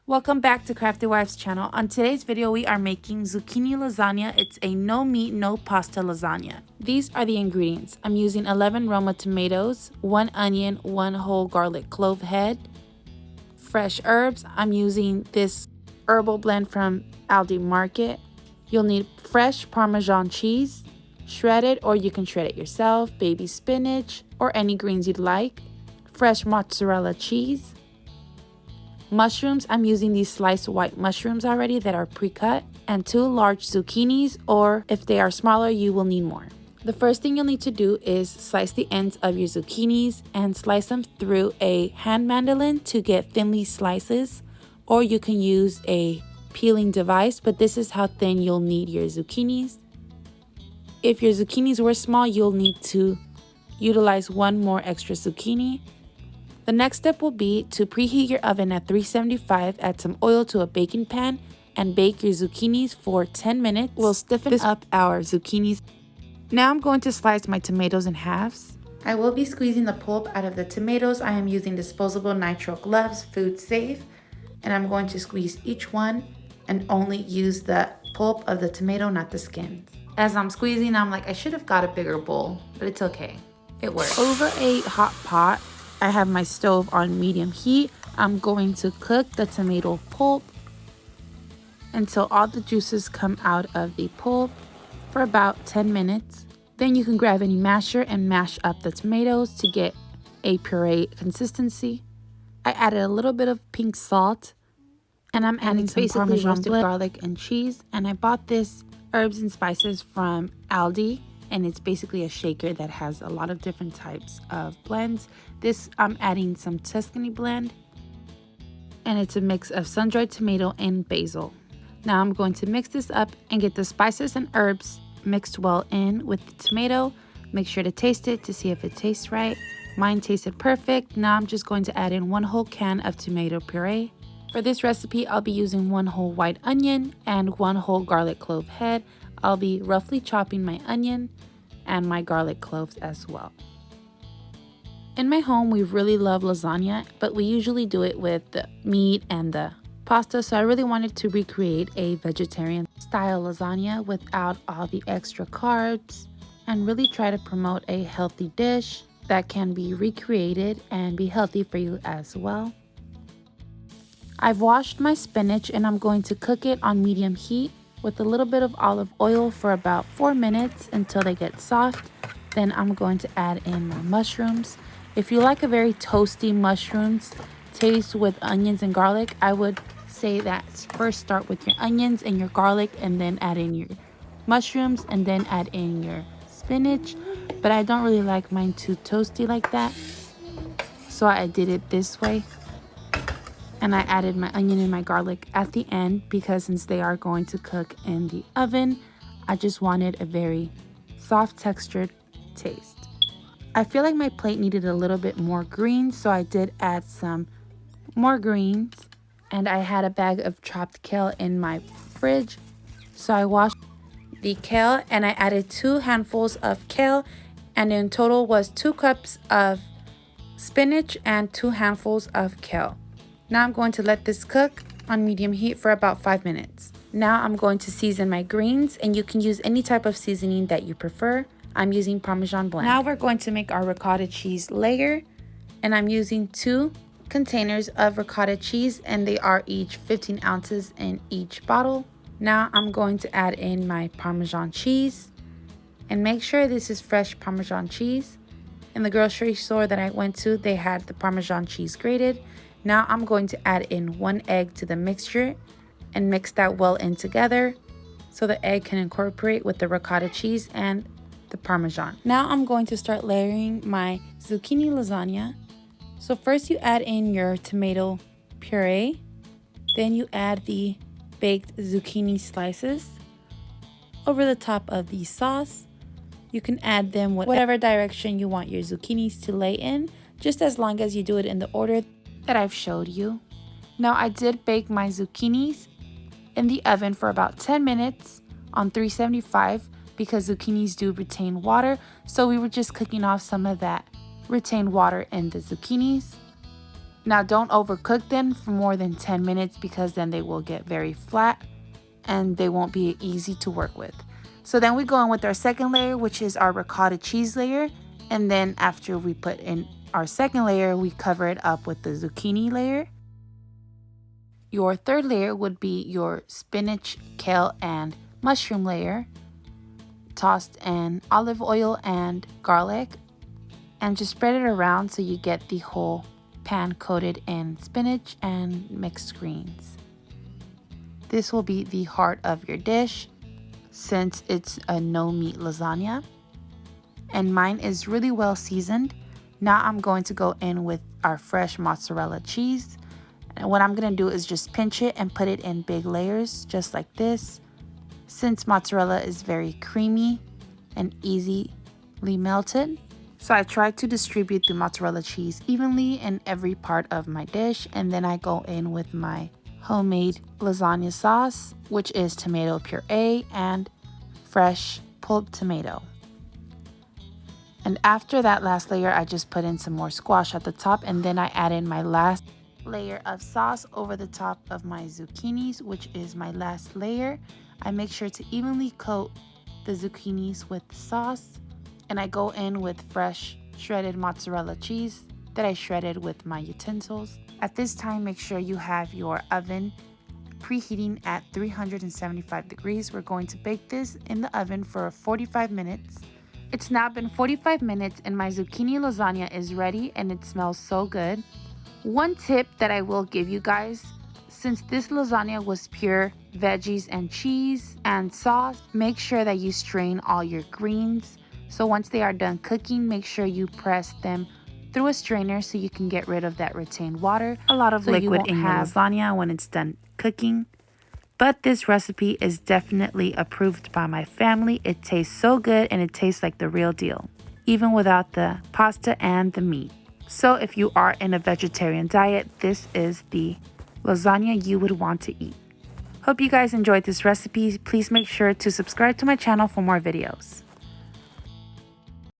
Welcome back to Crafty Wives channel. On today's video, we are making zucchini lasagna. It's a no meat, no pasta lasagna. These are the ingredients. I'm using 11 Roma tomatoes, 1 onion, 1 whole garlic clove head, fresh herbs. I'm using this herbal blend from Aldi Market. You'll need fresh Parmesan cheese, shredded or you can shred it yourself, baby spinach, or any greens you'd like, fresh mozzarella cheese, mushrooms. I'm using these sliced white mushrooms already that are pre-cut, and 2 large zucchinis, or if they are smaller, you will need more. The first thing you'll need to do is slice the ends of your zucchinis and slice them through a hand mandolin to get thinly slices, or you can use a peeling device, but this is how thin you'll need your zucchinis. If your zucchinis were small, you'll need to utilize 1 more extra zucchini. The next step will be to preheat your oven at 375, add some oil to a baking pan, and bake your zucchinis for 10 minutes. We'll stiffen up our zucchinis. Now I'm going to slice my tomatoes in halves. I will be squeezing the pulp out of the tomatoes. I am using disposable nitrile gloves, food safe, and I'm going to squeeze each one and only use the pulp of the tomato, not the skins. As I'm squeezing, I'm like, I should have got a bigger bowl, but it's okay. It works. Over a hot pot, I have my stove on medium heat. I'm going to cook the tomato pulp until all the juices come out of the pulp for about 10 minutes. Then you can grab any masher and mash up the tomatoes to get a puree consistency. I added a little bit of pink salt, and I'm adding some Parmesan roasted garlic and cheese. And I bought this herbs and spices from Aldi, and it's basically a shaker that has a lot of different types of blends. This, I'm adding some Tuscany blend, and it's a mix of sun-dried tomato and basil. Now I'm going to mix this up and get the spices and herbs mixed well in with the tomato. Make sure to taste it to see if it tastes right. Mine tasted perfect. Now I'm just going to add in 1 whole can of tomato puree. For this recipe, I'll be using 1 whole white onion and 1 whole garlic clove head. I'll be roughly chopping my onion and my garlic cloves as well. In my home, we really love lasagna, but we usually do it with the meat and the pasta, so I really wanted to recreate a vegetarian style lasagna without all the extra carbs and really try to promote a healthy dish that can be recreated and be healthy for you as well. I've washed my spinach and I'm going to cook it on medium heat with a little bit of olive oil for about 4 minutes until they get soft. Then I'm going to add in my mushrooms. If you like a very toasty mushrooms taste with onions and garlic, I would say that first start with your onions and your garlic and then add in your mushrooms and then add in your spinach. But I don't really like mine too toasty like that, so I did it this way. And I added my onion and my garlic at the end because since they are going to cook in the oven, I just wanted a very soft textured taste. I feel like my plate needed a little bit more greens, so I did add some more greens. And I had a bag of chopped kale in my fridge, so I washed the kale and I added 2 handfuls of kale, and in total was 2 cups of spinach and 2 handfuls of kale. Now I'm going to let this cook on medium heat for about 5 minutes. Now I'm going to season my greens, and you can use any type of seasoning that you prefer. I'm using Parmesan blend. Now we're going to make our ricotta cheese layer, and I'm using 2 containers of ricotta cheese, and they are each 15 ounces in each bottle. Now I'm going to add in my Parmesan cheese, and make sure this is fresh Parmesan cheese. In the grocery store that I went to, they had the Parmesan cheese grated. Now I'm going to add in 1 egg to the mixture and mix that well in together so the egg can incorporate with the ricotta cheese and the Parmesan. Now I'm going to start layering my zucchini lasagna. So first you add in your tomato puree, then you add the baked zucchini slices over the top of the sauce. You can add them whatever direction you want your zucchinis to lay in, just as long as you do it in the order that I've showed you. Now I did bake my zucchinis in the oven for about 10 minutes on 375 because zucchinis do retain water, so we were just cooking off some of that retained water in the zucchinis. Now don't overcook them for more than 10 minutes because then they will get very flat and they won't be easy to work with. So then we go in with our second layer, which is our ricotta cheese layer. And then after we put in our second layer, we cover it up with the zucchini layer. Your third layer would be your spinach, kale, and mushroom layer, tossed in olive oil and garlic, and just spread it around so you get the whole pan coated in spinach and mixed greens. This will be the heart of your dish since it's a no meat lasagna. And mine is really well seasoned. Now I'm going to go in with our fresh mozzarella cheese. And what I'm going to do is just pinch it and put it in big layers just like this. Since mozzarella is very creamy and easily melted, so I try to distribute the mozzarella cheese evenly in every part of my dish. And then I go in with my homemade lasagna sauce, which is tomato puree and fresh pulled tomato. And after that last layer, I just put in some more squash at the top, and then I add in my last layer of sauce over the top of my zucchinis, which is my last layer. I make sure to evenly coat the zucchinis with the sauce, and I go in with fresh shredded mozzarella cheese that I shredded with my utensils. At this time, make sure you have your oven preheating at 375 degrees. We're going to bake this in the oven for 45 minutes. It's now been 45 minutes and my zucchini lasagna is ready and it smells so good. One tip that I will give you guys, since this lasagna was pure veggies and cheese and sauce, make sure that you strain all your greens. So once they are done cooking, make sure you press them through a strainer so you can get rid of that retained water. A lot of liquid in your lasagna when it's done cooking. But this recipe is definitely approved by my family. It tastes so good and it tastes like the real deal, even without the pasta and the meat. So if you are in a vegetarian diet, this is the lasagna you would want to eat. Hope you guys enjoyed this recipe. Please make sure to subscribe to my channel for more videos.